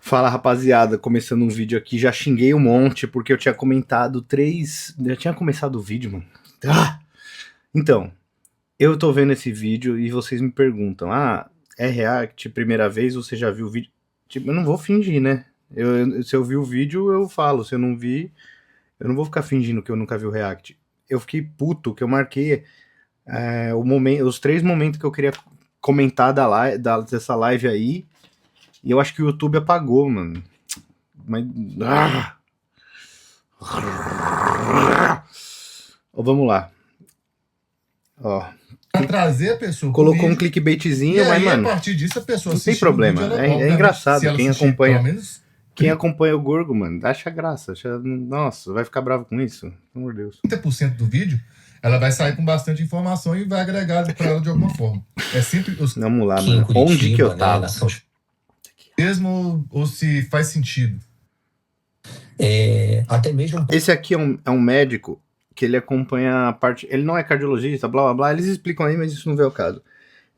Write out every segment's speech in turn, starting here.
Fala, rapaziada, começando um vídeo aqui, já xinguei um monte porque eu tinha comentado três, já tinha começado o vídeo, mano. Ah! Então, eu tô vendo esse vídeo e vocês me perguntam: "Ah, é react primeira vez, você já viu o vídeo?" Tipo, eu não vou fingir, né? Se eu vi o vídeo, eu falo, se eu não vi, eu não vou ficar fingindo que eu nunca vi o react. Eu fiquei puto que eu marquei o momento, os 3 momentos que eu queria comentar dessa live aí, e eu acho que o YouTube apagou, mano. Mas. Vamos lá. Ó. Pra trazer a pessoa pro Colocou um vídeo. clickbaitzinho, E mas, aí, a mano, partir disso, a pessoa não tem assistindo o vídeo, problema. ela, É obviamente, se engraçado. ela Quem assistir pelo acompanha, menos. quem acompanha o Gorgo, mano, acha graça. Nossa, vai ficar bravo com isso? Pelo amor de Deus. 30% do vídeo, ela vai sair com bastante informação e vai agregar para ela de alguma forma. É sempre Vamos lá, aqui em mano. Onde que eu Curitiba, né, tava? nação mesmo ou se faz sentido. até mesmo Esse aqui é um médico que ele acompanha a parte. Ele não é cardiologista, blá blá blá. Eles explicam aí, mas isso não vê o caso.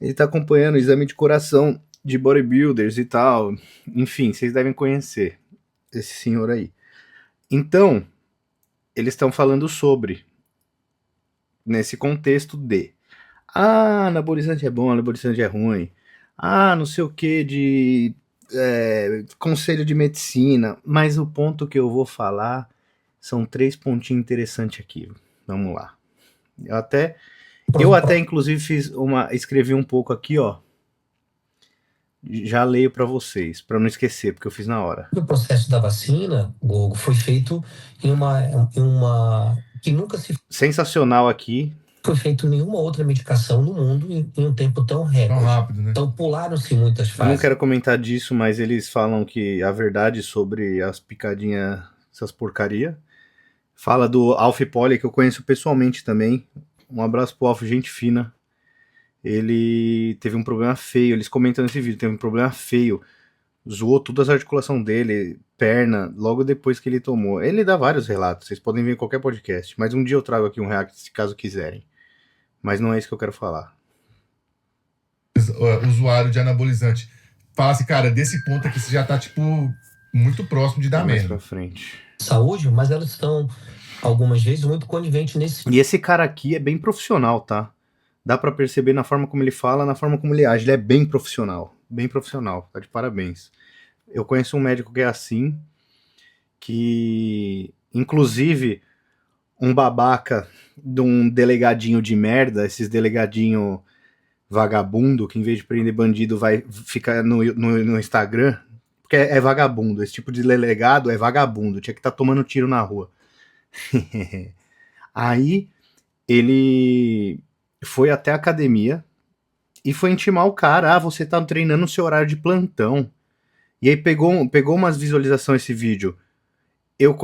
Ele tá acompanhando o exame de coração de bodybuilders e tal. Enfim, vocês devem conhecer esse senhor aí. Então, eles estão falando sobre, nesse contexto de, anabolizante é bom, anabolizante é ruim, não sei o que de conselho de medicina, mas o ponto que eu vou falar são 3 pontinhos interessantes aqui. Vamos lá. Eu até inclusive escrevi um pouco aqui, ó. Já leio para vocês, para não esquecer, porque eu fiz na hora. o processo da vacina, Gogo, foi feito em uma que nunca se Sensacional aqui. foi feito nenhuma outra medicação no mundo em um tempo tão recorde. Tão rápido, né? Então pularam-se muitas Eu não fases. quero comentar disso, mas eles falam que a verdade sobre as picadinhas, essas porcaria. Fala do Alf Poli, que eu conheço pessoalmente também. Um abraço pro Alf, gente fina. Ele teve um problema feio, eles comentam nesse vídeo, teve um problema feio. Zoou todas as articulações dele, perna, logo depois que ele tomou. Ele dá vários relatos, vocês podem ver em qualquer podcast. Mas um dia eu trago aqui um react, se caso quiserem. Mas não é isso que eu quero falar. Usuário de anabolizante. Fala assim, cara, desse ponto aqui você já tá, tipo, muito próximo de dar Mais merda. pra frente. Saúde, mas elas estão, algumas vezes, muito coniventes nesse. E esse cara aqui é bem profissional, tá? Dá pra perceber na forma como ele fala, na forma como ele age. Ele é bem profissional. Bem profissional. Tá de parabéns. Eu conheço um médico que é assim, que, inclusive, um babaca de um delegadinho de merda, esses delegadinho vagabundo, que em vez de prender bandido vai ficar no Instagram, porque é vagabundo. Esse tipo de delegado é vagabundo. Tinha que estar tomando tiro na rua. Aí ele foi até a academia e foi intimar o cara: você tá treinando no seu horário de plantão. E aí pegou umas visualizações esse vídeo. Eu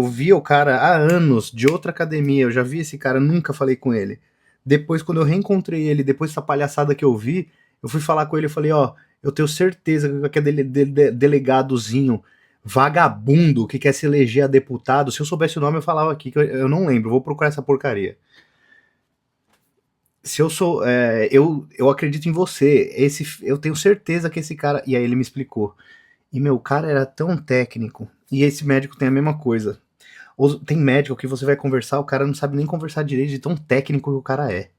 vi o cara há anos de outra academia, eu já vi esse cara, nunca falei com ele. Depois, quando eu reencontrei ele, depois dessa palhaçada que eu vi, eu fui falar com ele, eu falei: eu tenho certeza que aquele delegadozinho vagabundo que quer se eleger a deputado, se eu soubesse o nome eu falava aqui, que eu não lembro, vou procurar essa porcaria. Se eu sou. Eu acredito em você. Eu tenho certeza que esse cara. E aí ele me explicou. E meu, cara era tão técnico. E esse médico tem a mesma coisa. Tem médico que você vai conversar, o cara não sabe nem conversar direito de tão técnico que o cara é.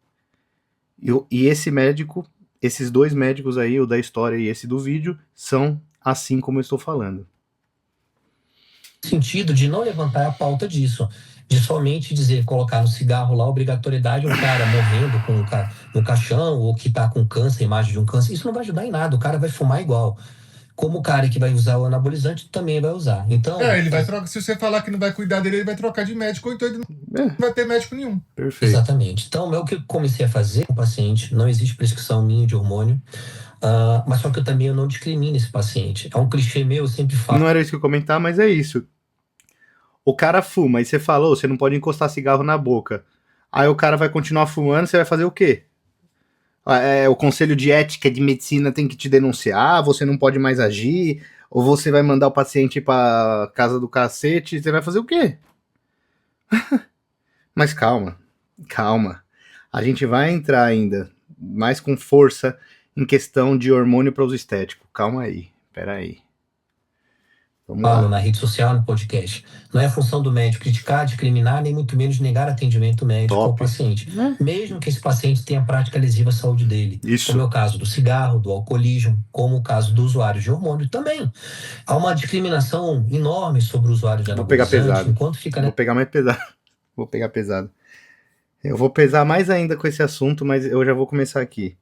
E esse médico, esses 2 médicos aí, o da história e esse do vídeo, são assim como eu estou falando. Sentido de não levantar a pauta disso, de somente dizer, colocar no cigarro lá, obrigatoriedade, um cara morrendo no caixão, ou que tá com câncer, imagem de um câncer, isso não vai ajudar em nada, o cara vai fumar igual. Como o cara que vai usar o anabolizante também vai usar. Então. Ele vai trocar. Se você falar que não vai cuidar dele, ele vai trocar de médico, ou então ele não vai ter médico nenhum. Perfeito. Exatamente. Então, o que eu comecei a fazer com o paciente, não existe prescrição minha de hormônio, mas só que eu não discrimino esse paciente. É um clichê meu, eu sempre falo. Não era isso que eu comentar, mas é isso. O cara fuma, e você falou, você não pode encostar cigarro na boca. Aí o cara vai continuar fumando, você vai fazer o quê? O conselho de ética de medicina tem que te denunciar, você não pode mais agir, ou você vai mandar o paciente pra casa do cacete, você vai fazer o quê? Mas calma. A gente vai entrar ainda mais com força em questão de hormônio para uso estético. Calma aí, peraí. Vamos Falo lá. na rede social, no podcast. Não é função do médico criticar, discriminar, nem muito menos negar atendimento médico ao Top. paciente, Né? mesmo que esse paciente tenha prática lesiva à saúde dele. Isso. Como é o caso do cigarro, do alcoolismo, como o caso do usuário de hormônio também. Há uma discriminação enorme sobre o usuário de Vou pegar anabolizante, pesado. enquanto fica... Vou pegar mais pesado. Vou pegar pesado. Eu vou pesar mais ainda com esse assunto, mas eu já vou começar aqui.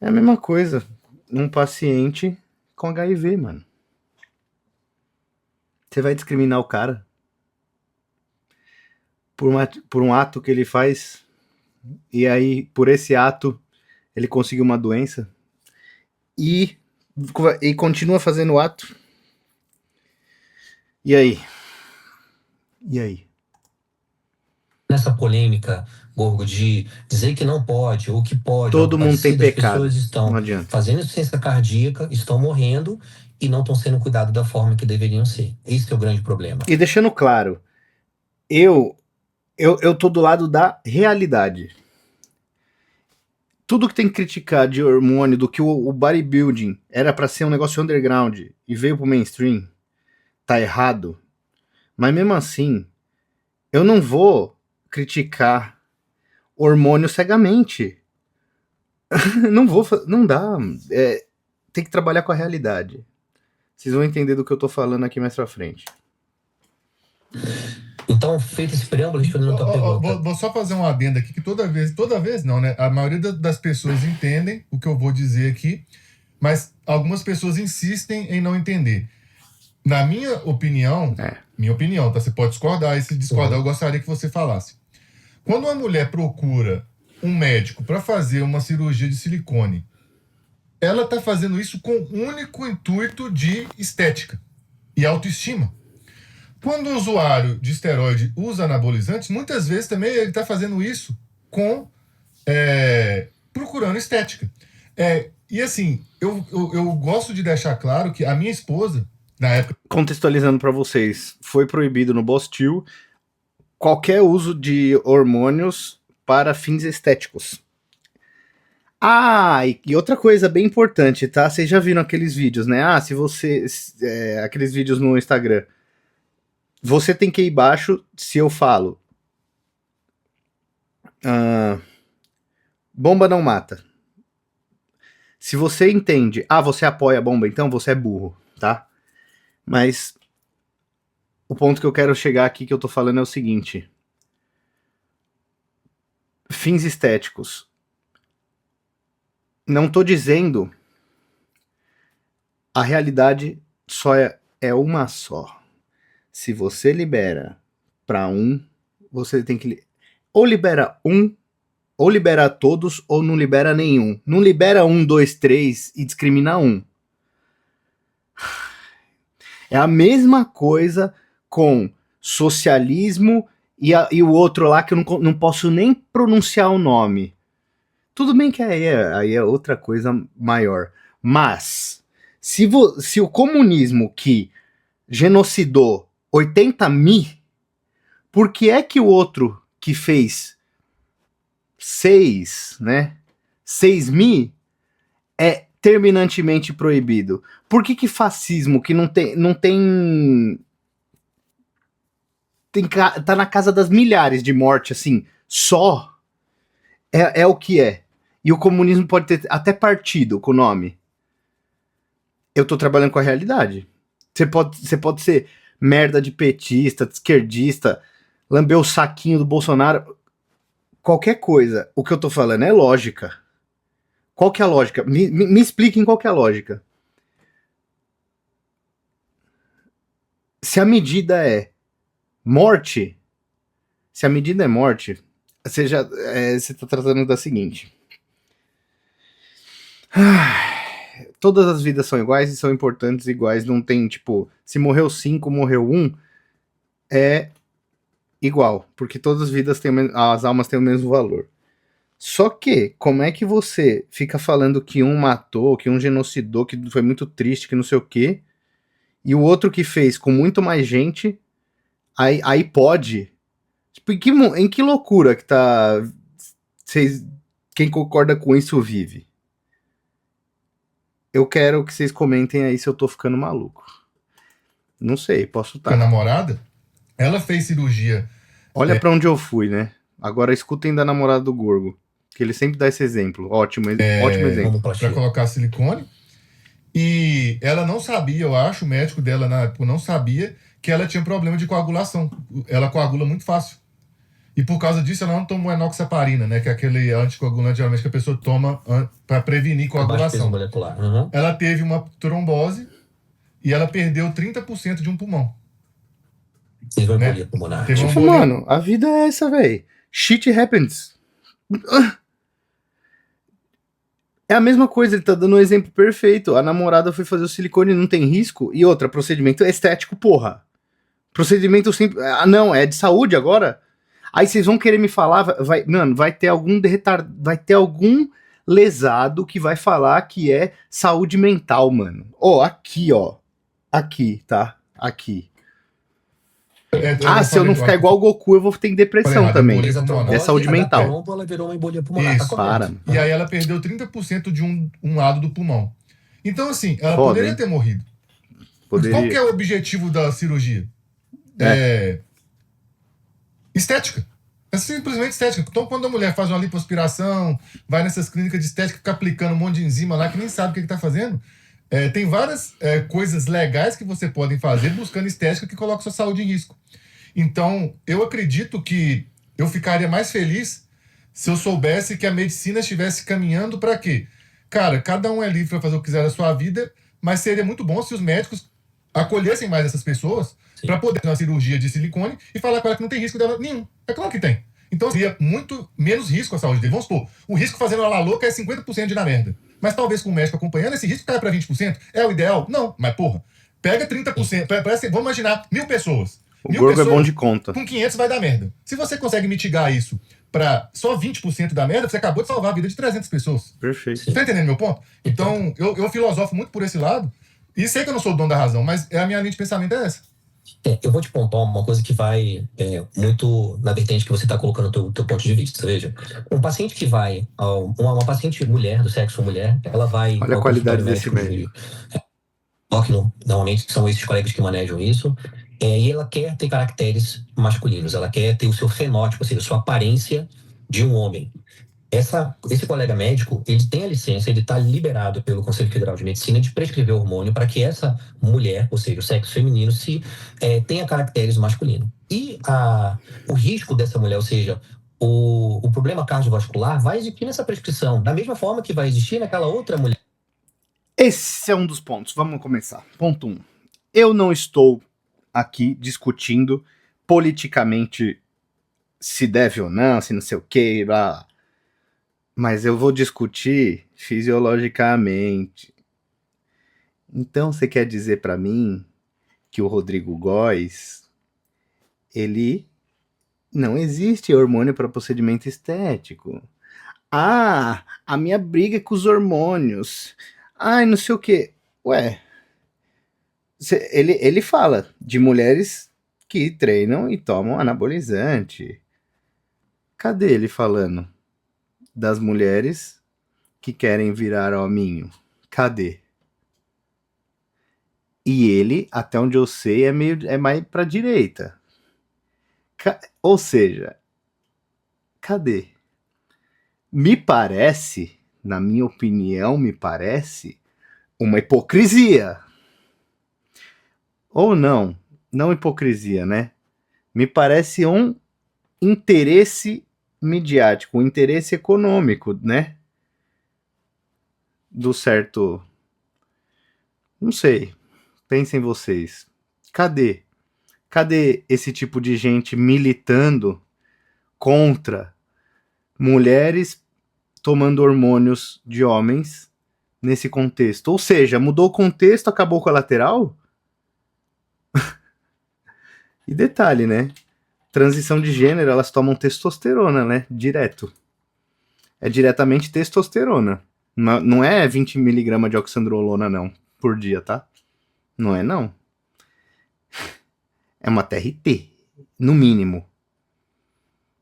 É a mesma coisa. Um paciente com HIV, mano. Você vai discriminar o cara por um ato que ele faz, e aí, por esse ato, ele conseguiu uma doença e continua fazendo o ato. E aí? E aí? Nessa polêmica, Gorgo, de dizer que não pode ou que pode, Todo algo mundo tem parecido, as pecado. pessoas estão Não adianta. fazendo insuficiência cardíaca, estão morrendo e não estão sendo cuidados da forma que deveriam ser. Esse é o grande problema. E deixando claro, eu tô do lado da realidade. Tudo que tem que criticar de hormônio, do que o bodybuilding era pra ser um negócio underground e veio pro mainstream, tá errado. Mas mesmo assim, eu não vou criticar hormônio cegamente. Não dá. Tem que trabalhar com a realidade. Vocês vão entender do que eu tô falando aqui mais pra frente. Então, feito esse preâmbulo, respondendo a tua pergunta. Vou só fazer um adendo aqui, que toda vez não, né? A maioria das pessoas entendem o que eu vou dizer aqui, mas algumas pessoas insistem em não entender. Na minha opinião, tá? Você pode discordar, e se discordar, eu gostaria que você falasse. Quando uma mulher procura um médico para fazer uma cirurgia de silicone, ela está fazendo isso com o único intuito de estética e autoestima. Quando o usuário de esteroide usa anabolizantes, muitas vezes também ele está fazendo isso com procurando estética. E assim, eu gosto de deixar claro que a minha esposa, na época... Contextualizando para vocês, foi proibido no Bostil qualquer uso de hormônios para fins estéticos. E outra coisa bem importante, tá? Vocês já viram aqueles vídeos, né? Se você... aqueles vídeos no Instagram. Você tem que ir embaixo se eu falo. Bomba não mata. Se você entende... você apoia a bomba, então você é burro, tá? Mas o ponto que eu quero chegar aqui que eu tô falando é o seguinte. Fins estéticos. Não tô dizendo... A realidade só é uma só. Se você libera para um, você tem que... Ou libera um, ou libera todos, ou não libera nenhum. Não libera 1, 2, 3 e discrimina um. É a mesma coisa com socialismo e o outro lá que eu não posso nem pronunciar o nome. Tudo bem que aí é outra coisa maior. Mas, se o comunismo que genocidou 80 mil, por que é que o outro que fez 6 mil é terminantemente proibido? Por que fascismo, que não tem tá na casa das milhares de mortes, assim, só é o que é? E o comunismo pode ter até partido com o nome. Eu tô trabalhando com a realidade. Você pode ser merda de petista, de esquerdista, lamber o saquinho do Bolsonaro, qualquer coisa. O que eu tô falando é lógica. Qual que é a lógica? Me expliquem qual que é a lógica. Se a medida é morte, você tá tratando da seguinte. Todas as vidas são iguais e são importantes iguais. Não tem, tipo, se morreu 5, morreu 1, é igual. Porque todas as vidas as almas têm o mesmo valor. Só que, como é que você fica falando que um matou, que um genocidou, que foi muito triste, que não sei o quê, e o outro que fez com muito mais gente, aí pode? Tipo, em que loucura que tá... Quem concorda com isso vive? Eu quero que vocês comentem aí se eu tô ficando maluco. Não sei, posso Com a estar. namorada, ela fez cirurgia. Olha pra onde eu fui, né? Agora escutem da namorada do Gorgo, que ele sempre dá esse exemplo. Ótimo, ótimo exemplo. Para Mamoplastia. colocar silicone. E ela não sabia, eu acho, o médico dela na época não sabia que ela tinha problema de coagulação. Ela coagula muito fácil. E por causa disso ela não tomou enoxaparina, né? Que é aquele anticoagulante geralmente que a pessoa toma para prevenir Com baixo peso coagulação. molecular. Uhum. Ela teve uma trombose e ela perdeu 30% de um pulmão. Teve uma Né? embolia pulmonar. Teve uma Tipo, embolia. mano, a vida é essa, velho. Shit happens. É a mesma coisa, ele tá dando um exemplo perfeito. A namorada foi fazer o silicone, não tem risco. E outra, procedimento estético, porra. Procedimento simples. Ah, não, é de saúde agora? Aí vocês vão querer me falar, mano, vai ter algum vai ter algum lesado que vai falar que é saúde mental, mano. Ó, aqui, ó. Aqui, tá? Aqui. Se eu não ficar igual o Goku, eu vou ter depressão Falei errado, também. embolia Fez a pulmonar. trombose, É saúde a da mental. trombo, ela virou uma embolia pulmonar. Isso. Tá correto. Para. E aí ela perdeu 30% de um lado do pulmão. Então, assim, ela Foda, poderia hein? ter morrido. Poderia. Qual que é o objetivo da cirurgia? Estética. É simplesmente estética. Então, quando a mulher faz uma lipoaspiração, vai nessas clínicas de estética, fica aplicando um monte de enzima lá que nem sabe o que está fazendo. Tem várias coisas legais que você pode fazer buscando estética que coloca sua saúde em risco. Então, eu acredito que eu ficaria mais feliz se eu soubesse que a medicina estivesse caminhando para quê? Cara, cada um é livre para fazer o que quiser da sua vida, mas seria muito bom se os médicos acolhessem mais essas pessoas para poder fazer uma cirurgia de silicone e falar com ela que não tem risco dela nenhum. É claro que tem. Então seria muito menos risco a saúde dele. Vamos supor, o risco fazendo ela louca é 50% de ir na merda. Mas talvez com o médico acompanhando, esse risco cai para 20%. É o ideal? Não, mas porra, pega 30%. Vamos imaginar 1.000 pessoas. O Gorgo é bom de conta. Com 500 vai dar merda. Se você consegue mitigar isso para só 20% da merda, você acabou de salvar a vida de 300 pessoas. Perfeito. Você tá entendendo meu ponto? Então, eu filosofo muito por esse lado. E sei que eu não sou o dono da razão, mas a minha linha de pensamento é essa. Eu vou te pontuar uma coisa que vai muito na vertente que você está colocando o teu ponto de vista. Veja, um paciente que vai, uma paciente mulher, do sexo mulher, ela vai... Olha a qualidade desse médico. Normalmente são esses colegas que manejam isso. E ela quer ter caracteres masculinos, ela quer ter o seu fenótipo, ou seja, a sua aparência de um homem. Esse colega médico, ele tem a licença, ele está liberado pelo Conselho Federal de Medicina de prescrever hormônio para que essa mulher, ou seja, o sexo feminino, tenha caracteres masculinos. E o risco dessa mulher, ou seja, o problema cardiovascular, vai existir nessa prescrição, da mesma forma que vai existir naquela outra mulher. Esse é um dos pontos. Vamos começar. Ponto 1. Eu não estou aqui discutindo politicamente se deve ou não, se não sei o que, blá. Mas eu vou discutir fisiologicamente. Então você quer dizer para mim que o Rodrigo Góes, ele não existe hormônio para procedimento estético. A minha briga é com os hormônios. Não sei o que. Ué, ele fala de mulheres que treinam e tomam anabolizante. Cadê ele falando das mulheres que querem virar hominho? Cadê? E ele, até onde eu sei, é mais pra direita. Ou seja, cadê? Me parece, na minha opinião, uma hipocrisia. Ou não hipocrisia, né? Me parece um interesse midiático, um interesse econômico, né? Do certo... Não sei. Pensem vocês. Cadê esse tipo de gente militando contra mulheres tomando hormônios de homens nesse contexto? Ou seja, mudou o contexto, acabou o colateral? E detalhe, né? Transição de gênero, elas tomam testosterona, né? Direto. É diretamente testosterona. Não é 20 mg de oxandrolona, não, por dia, tá? Não é, não. É uma TRT, no mínimo.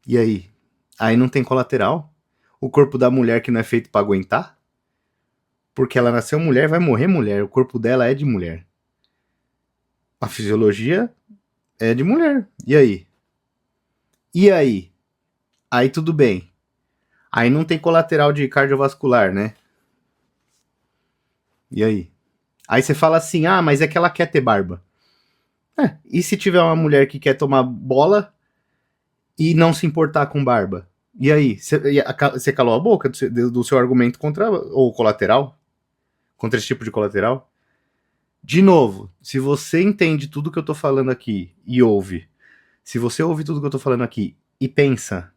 E aí? Aí não tem colateral? O corpo da mulher que não é feito pra aguentar? Porque ela nasceu mulher, vai morrer mulher. O corpo dela é de mulher. A fisiologia é de mulher. E aí? E aí? Aí tudo bem. Aí não tem colateral de cardiovascular, né? E aí? Aí você fala assim, ah, mas é que ela quer ter barba. E se tiver uma mulher que quer tomar bola e não se importar com barba? E aí? Você calou a boca do seu argumento contra o colateral? Contra esse tipo de colateral? De novo, se você entende tudo que eu tô falando aqui e ouve, se você ouve tudo que eu tô falando aqui e pensa,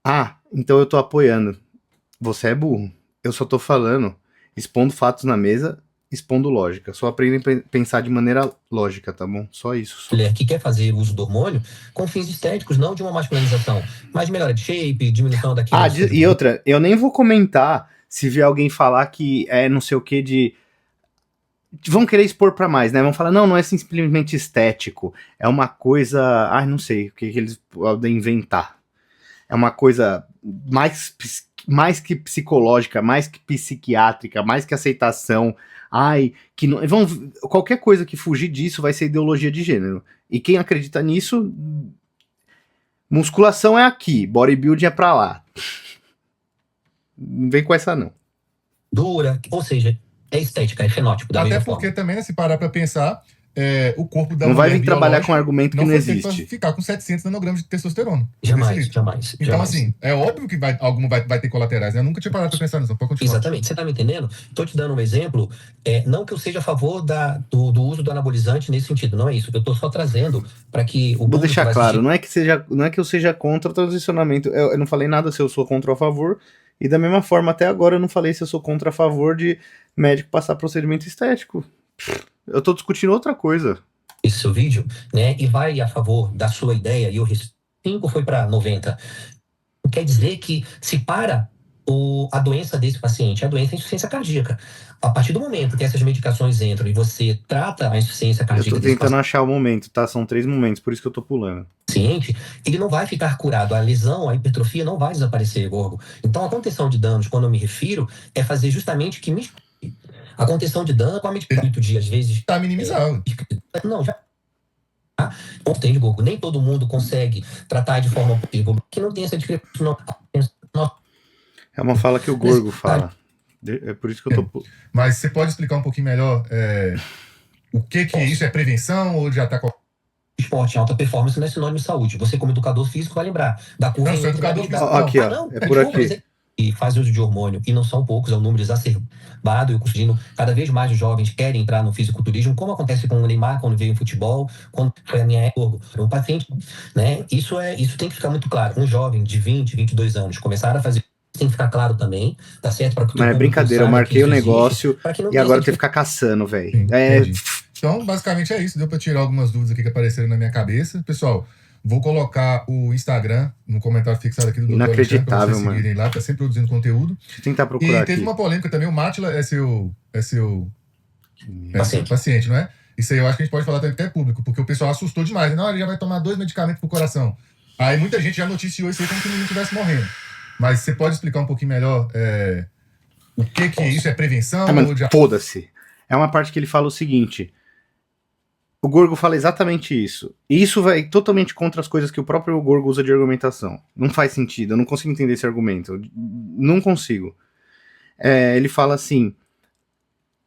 ah, então eu tô apoiando, você é burro. Eu só tô falando, expondo fatos na mesa, expondo lógica. Só aprendem a pensar de maneira lógica, tá bom? Só isso. Só. Mulher que quer fazer uso do hormônio com fins estéticos, não de uma masculinização, mas de melhora de shape, diminuição daquilo. E outra, eu nem vou comentar se vier alguém falar que é não sei o que de... Vão querer expor pra mais, né? Vão falar, não é simplesmente estético. É uma coisa... não sei o que eles podem inventar. É uma coisa mais que psicológica, mais que psiquiátrica, mais que aceitação. Que não... qualquer coisa que fugir disso vai ser ideologia de gênero. E quem acredita nisso... Musculação é aqui, bodybuilding é pra lá. Não vem com essa, não. Dura, ou seja... É estética, é fenótipo da mesma forma. Até porque também, né, se parar pra pensar, o corpo da mulher... Não vai vir biológica trabalhar com um argumento que não existe. Pra ficar com 700 nanogramas de testosterona. Jamais. Então, assim, é óbvio que alguma vai ter colaterais, né? Eu nunca tinha parado pra pensar nisso. Pode continuar. Exatamente. Você tá me entendendo? Tô te dando um exemplo. Não que eu seja a favor do uso do anabolizante nesse sentido. Não é isso. Eu tô só trazendo para que o... Vou deixar claro. Não é que eu seja contra o transicionamento. Eu não falei nada se eu sou contra ou a favor. E da mesma forma, até agora eu não falei se eu sou contra ou a favor de médico passar procedimento estético. Eu tô discutindo outra coisa. Esse seu vídeo, né? E vai a favor da sua ideia, e o 5 foi para 90. Quer dizer que se para a doença desse paciente, a doença é insuficiência cardíaca. A partir do momento que essas medicações entram e você trata a insuficiência cardíaca... Eu tô tentando achar o momento, tá? São 3 momentos, por isso que eu tô pulando. Paciente, ele não vai ficar curado. A lesão, a hipertrofia não vai desaparecer, Gorgo. Então, a contenção de danos, quando eu me refiro, é fazer justamente que a contenção de dano com a medicamento de, às vezes... Tá minimizado. Não, já... Entende, Gorgo? Nem todo mundo consegue tratar de forma possível. Que não tem essa discrepância, não. É uma fala que o Gorgo fala. É por isso que eu tô... Mas você pode explicar um pouquinho melhor o que é isso? É prevenção ou já tá... Esporte em alta performance não é sinônimo de saúde. Você, como educador físico, vai lembrar da curva... Não, sou educador físico. Aqui, ó. É por aqui. E faz uso de hormônio, e não são poucos, é um número exacerbado, e o custo cada vez mais os jovens querem entrar no fisiculturismo, como acontece com o Neymar quando veio em futebol, quando foi a minha época, um paciente, né? Isso tem que ficar muito claro. Um jovem de 20, 22 anos começar a fazer, tem que ficar claro também, tá certo? Mas é brincadeira, eu marquei o negócio e agora tem que ficar caçando, velho. Então, basicamente é isso. Deu pra tirar algumas dúvidas aqui que apareceram na minha cabeça. Pessoal, vou colocar o Instagram no comentário fixado aqui do Dr. Inacreditável, pra vocês seguirem lá, tá sempre produzindo conteúdo. Deixa eu tentar procurar E teve uma polêmica também, o Mátila é seu paciente, não é? Isso aí eu acho que a gente pode falar até público, porque o pessoal assustou demais. Não, ele já vai tomar 2 medicamentos pro coração. Aí muita gente já noticiou isso aí como se o menino estivesse morrendo. Mas você pode explicar um pouquinho melhor o que é isso? É prevenção? Foda-se. É uma parte que ele fala o seguinte... O Gorgo fala exatamente isso. E isso vai totalmente contra as coisas que o próprio Gorgo usa de argumentação. Não faz sentido, eu não consigo entender esse argumento. Não consigo. Ele fala assim...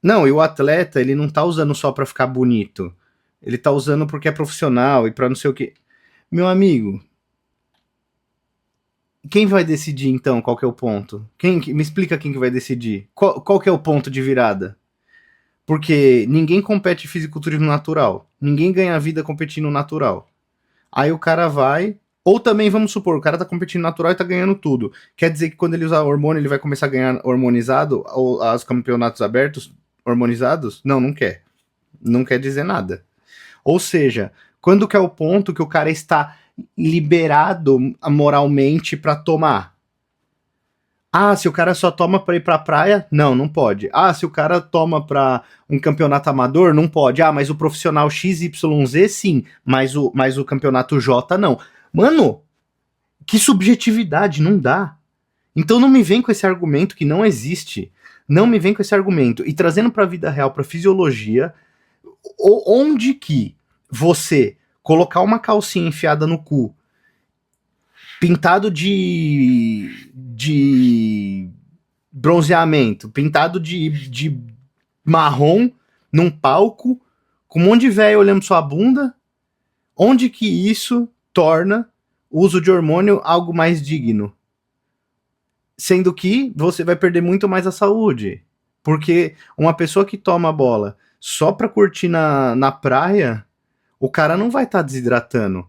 Não, e o atleta, ele não tá usando só pra ficar bonito. Ele tá usando porque é profissional e pra não sei o quê. Meu amigo... Quem vai decidir, então, qual que é o ponto? Me explica quem que vai decidir. Qual que é o ponto de virada? Porque ninguém compete fisiculturismo natural. Ninguém ganha vida competindo natural. Aí o cara vai... Ou também, vamos supor, o cara tá competindo natural e tá ganhando tudo. Quer dizer que quando ele usar hormônio, ele vai começar a ganhar hormonizado? Ou os campeonatos abertos hormonizados? Não quer. Não quer dizer nada. Ou seja, quando que é o ponto que o cara está liberado moralmente pra tomar? Se o cara só toma pra ir pra praia, não pode. Se o cara toma pra um campeonato amador, não pode. Mas o profissional XYZ sim, mas o campeonato J não. Mano, que subjetividade, não dá. Então não me vem com esse argumento que não existe. Não me vem com esse argumento. E trazendo pra vida real, pra fisiologia, Onde que você colocar uma calcinha enfiada no cu, pintado de bronzeamento, pintado de marrom, num palco, com um monte de velho olhando sua bunda, onde que isso torna o uso de hormônio algo mais digno? Sendo que você vai perder muito mais a saúde. Porque uma pessoa que toma bola só pra curtir na praia, o cara não vai estar desidratando.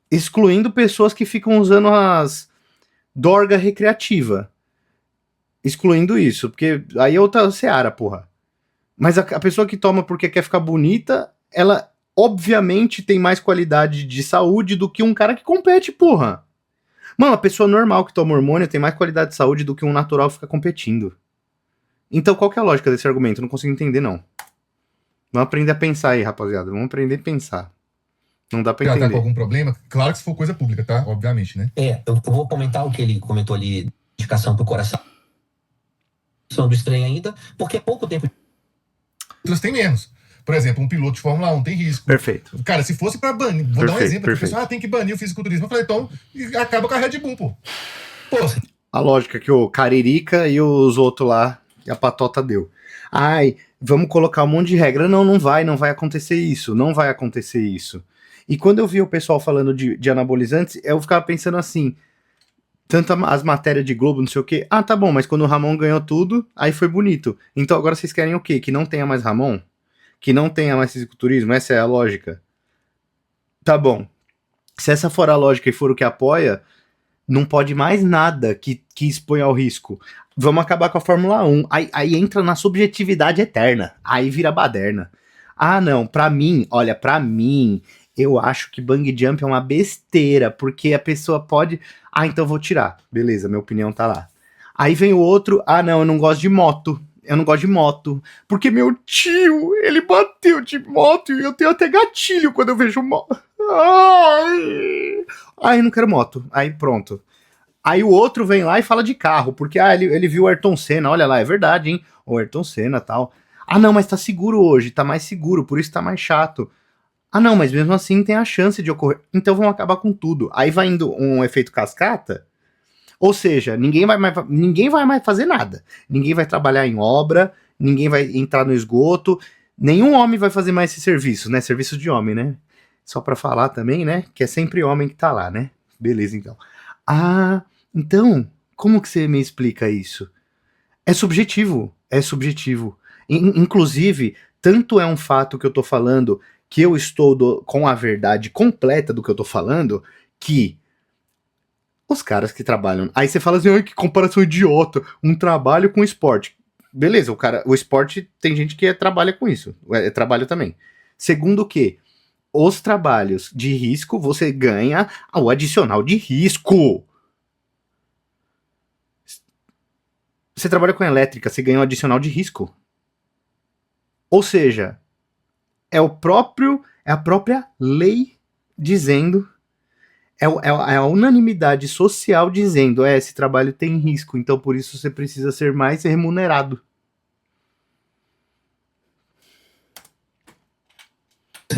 Excluindo pessoas que ficam usando as dorga recreativa. Excluindo isso, porque aí é outra seara, porra. Mas a pessoa que toma porque quer ficar bonita, ela obviamente tem mais qualidade de saúde do que um cara que compete, porra. Mano, a pessoa normal que toma hormônio tem mais qualidade de saúde do que um natural que fica competindo. Então qual que é a lógica desse argumento? Eu não consigo entender, não. Vamos aprender a pensar aí, rapaziada. Vamos aprender a pensar. Não dá pra Já tá com entender. algum problema? Claro que se for coisa pública, tá? Obviamente, né? Eu vou comentar o que ele comentou ali, indicação pro coração. Do estranho ainda, porque é pouco tempo. Outras tem menos. Por exemplo, um piloto de Fórmula 1 tem risco. Perfeito. Cara, se fosse pra banir, vou dar um Perfeito, exemplo aqui, o perfeito. pessoal, tem que banir o fisiculturismo. Eu falei, então, acaba com a Red Bull, pô. Pô, A lógica que o Caririca e os outros lá, a patota deu. Ai, vamos colocar um monte de regra. Não, não vai acontecer isso. Não vai acontecer isso. E quando eu vi o pessoal falando de anabolizantes, eu ficava pensando assim, tanto as matérias de Globo, não sei o quê. Ah, tá bom, mas quando o Ramon ganhou tudo, aí foi bonito. Então agora vocês querem o quê? Que não tenha mais Ramon? Que não tenha mais fisiculturismo? Essa é a lógica? Tá bom. Se essa for a lógica e for o que apoia, não pode mais nada que exponha ao risco. Vamos acabar com a Fórmula 1. Aí entra na subjetividade eterna. Aí vira baderna. Ah, não, pra mim, eu acho que bang jump é uma besteira, porque a pessoa pode... Ah, então eu vou tirar. Beleza, minha opinião tá lá. Aí vem o outro, ah, não, eu não gosto de moto. Eu não gosto de moto. Porque meu tio, ele bateu de moto e eu tenho até gatilho quando eu vejo moto. Ai, eu não quero moto. Aí pronto. Aí o outro vem lá e fala de carro, porque ele viu o Ayrton Senna, olha lá, é verdade, hein? O Ayrton Senna e tal. Ah, não, mas tá seguro hoje, tá mais seguro, por isso tá mais chato. Ah, não, mas mesmo assim tem a chance de ocorrer. Então vamos acabar com tudo. Aí vai indo um efeito cascata, ou seja, ninguém vai mais fazer nada. Ninguém vai trabalhar em obra, ninguém vai entrar no esgoto, nenhum homem vai fazer mais esse serviço, né? Serviço de homem, né? Só pra falar também, né? Que é sempre homem que tá lá, né? Beleza, então. Ah, então, como que você me explica isso? É subjetivo, é subjetivo. Inclusive, tanto é um fato que eu tô falando que eu estou com a verdade completa do que eu tô falando, que os caras que trabalham... Aí você fala assim, ai, que comparação idiota, um trabalho com esporte. Beleza, o esporte tem gente que trabalha com isso, é trabalho também. Segundo o quê? Os trabalhos de risco, você ganha o adicional de risco. Você trabalha com elétrica, você ganha um adicional de risco. Ou seja, é a própria lei dizendo, é a unanimidade social dizendo, esse trabalho tem risco, então por isso você precisa ser mais remunerado.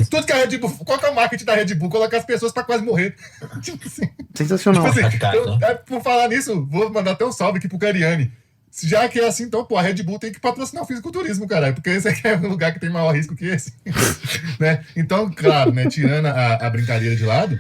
tudo que a Red Bull, qual que é o marketing da Red Bull? Colocar as pessoas pra quase morrer. Tipo assim. Sensacional. Tipo assim, Radicais, né? por falar nisso, vou mandar até um salve aqui pro Cariani. Já que é assim, então, pô, a Red Bull tem que patrocinar o fisiculturismo, caralho, porque esse aqui é um lugar que tem maior risco que esse. Né? Então, claro, né, tirando a brincadeira de lado...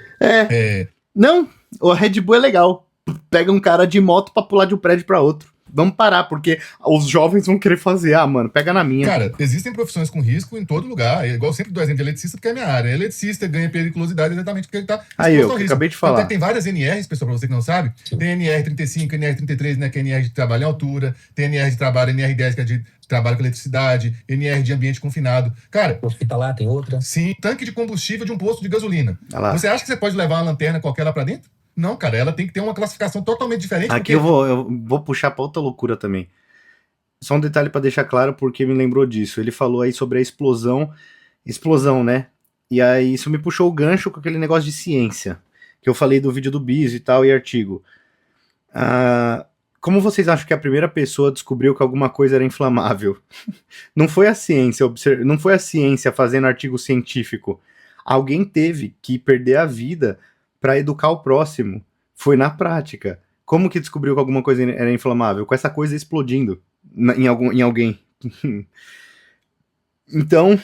Não, o Red Bull é legal. Pega um cara de moto pra pular de um prédio pra outro. Vamos parar, porque os jovens vão querer fazer. Ah, mano, pega na minha. Cara, existem profissões com risco em todo lugar. É igual sempre do exemplo de eletricista, porque é minha área. Eletricista ganha periculosidade exatamente porque ele tá Aí, exposto eu ao risco. acabei de Tanto é falar. que tem várias NRs, pessoal, pra você que não sabe. Tem NR35, NR33, né, que é NR de trabalho em altura. Tem NR de trabalho, NR10, que é de trabalho com eletricidade. NR de ambiente confinado. Cara... Hospitalar tem outra. Sim, tanque de combustível de um posto de gasolina. Você acha que você pode levar uma lanterna qualquer lá pra dentro? Não, cara, ela tem que ter uma classificação totalmente diferente. Aqui eu vou puxar pra outra loucura também. Só um detalhe pra deixar claro, porque me lembrou disso. Ele falou aí sobre a explosão, né? E aí isso me puxou o gancho com aquele negócio de ciência, que eu falei do vídeo do Bis e tal, e artigo. Como vocês acham que a primeira pessoa descobriu que alguma coisa era inflamável? Não foi a ciência, não foi a ciência fazendo artigo científico. Alguém teve que perder a vida para educar o próximo. Foi na prática. Como que descobriu que alguma coisa era inflamável? Com essa coisa explodindo em alguém. Então,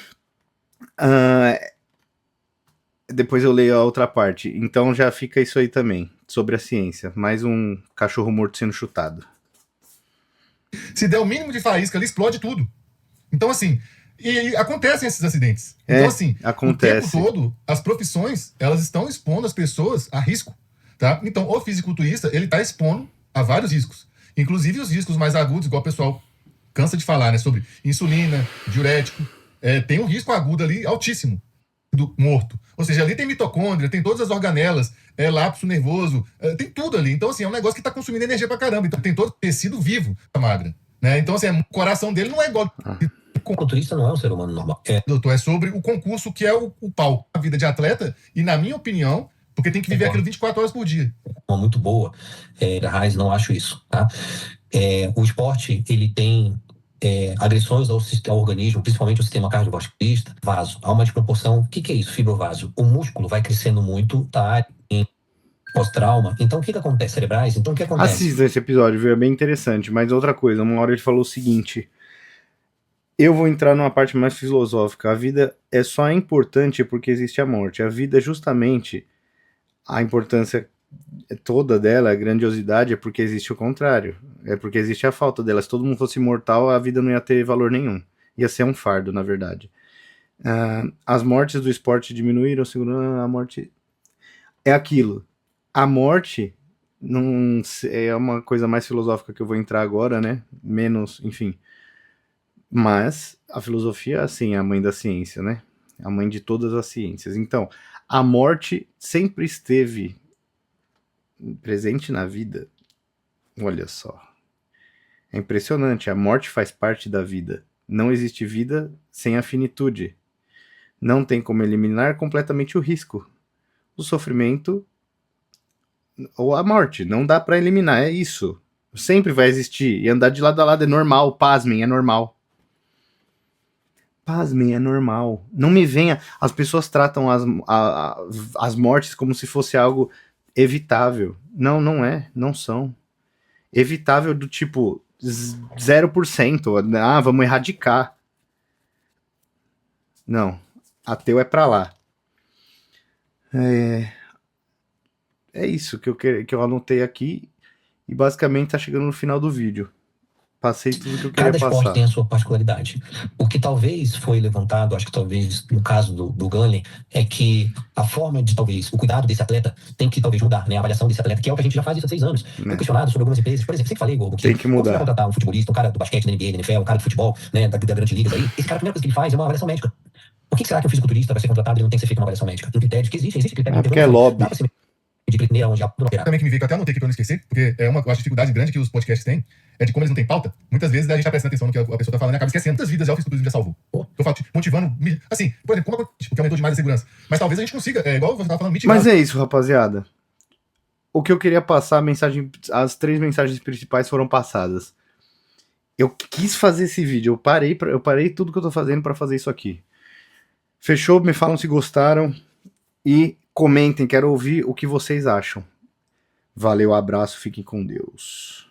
depois eu leio a outra parte. Então já fica isso aí também, sobre a ciência. Mais um cachorro morto sendo chutado. Se der o mínimo de faísca, ele explode tudo. Então, assim, e acontecem esses acidentes. Então, assim, acontece. o tempo todo, as profissões, elas estão expondo as pessoas a risco, tá? Então, o fisiculturista, ele tá expondo a vários riscos. Inclusive os riscos mais agudos, igual o pessoal cansa de falar, né? Sobre insulina, diurético. Tem um risco agudo ali altíssimo do morto. Ou seja, ali tem mitocôndria, tem todas as organelas, lapso nervoso, tem tudo ali. Então, assim, é um negócio que tá consumindo energia pra caramba. Então, tem todo tecido vivo da magra, né? Então, assim, o coração dele não é igual... O culturista não é um ser humano normal. Doutor, é sobre o concurso que é o pau. A vida de atleta, e na minha opinião, porque tem que viver aquilo 24 horas por dia. Uma muito boa. Reis, não acho isso, tá? O esporte, ele tem agressões ao organismo, principalmente o sistema cardiovascular, vaso. Há uma desproporção. O que é isso, fibrovaso? O músculo vai crescendo muito, tá? Em pós-trauma. Então, o que acontece? Cerebrais? Então, o que acontece? Assista esse episódio, viu? É bem interessante. Mas outra coisa, uma hora ele falou o seguinte... Eu vou entrar numa parte mais filosófica. A vida é só importante porque existe a morte. A vida, justamente, a importância toda dela, a grandiosidade, é porque existe o contrário. É porque existe a falta dela. Se todo mundo fosse imortal, a vida não ia ter valor nenhum. Ia ser um fardo, na verdade. As mortes do esporte diminuíram, segundo a morte... É aquilo. A morte não é uma coisa mais filosófica que eu vou entrar agora, né? Menos, enfim... Mas a filosofia, assim, é a mãe da ciência, né? A mãe de todas as ciências. Então, a morte sempre esteve presente na vida. Olha só. É impressionante. A morte faz parte da vida. Não existe vida sem a finitude. Não tem como eliminar completamente o risco. O sofrimento ou a morte. Não dá para eliminar. É isso. Sempre vai existir. E andar de lado a lado é normal. Pasmem, é normal. Pasmem, é normal. Não me venha... As pessoas tratam as mortes como se fosse algo evitável. Não, não é. Não são. Evitável do tipo 0%. Ah, vamos erradicar. Não. Ateu é pra lá. É isso que eu anotei aqui. E basicamente tá chegando no final do vídeo. Passei tudo que eu queria passar. Cada esporte tem a sua particularidade. O que talvez foi levantado, acho que talvez no caso do Gunley, é que a forma de talvez, o cuidado desse atleta tem que talvez mudar, né? A avaliação desse atleta, que é o que a gente já faz isso há 6 anos. Foi questionado sobre algumas empresas. Por exemplo, sempre falei, Gorgo, que tem que mudar. Quando você vai contratar um futebolista, um cara do basquete, da NBA, da NFL, um cara de futebol, né, da grande liga aí, esse cara, a primeira coisa que ele faz é uma avaliação médica. Por que será que o fisiculturista vai ser contratado e não tem que ser feita uma avaliação médica? Tem critérios que existe critério de porque é lobby. Dá pra ser de clineira onde Também que me veio, que eu até anotei aqui pra não esquecer, porque eu acho dificuldade grande que os podcasts têm, é de como eles não têm pauta. Muitas vezes a gente tá prestando atenção no que a pessoa tá falando e acaba esquecendo. Quantas vidas já o fisiculturismo já salvou? Eu falo, motivando, assim, por exemplo, porque aumentou demais a segurança. Mas talvez a gente consiga, igual você tava falando, mitigar. Mas é isso, rapaziada. O que eu queria passar, as 3 mensagens principais foram passadas. Eu quis fazer esse vídeo, eu parei tudo que eu tô fazendo pra fazer isso aqui. Fechou? Me falam se gostaram e comentem, quero ouvir o que vocês acham. Valeu, abraço, fiquem com Deus.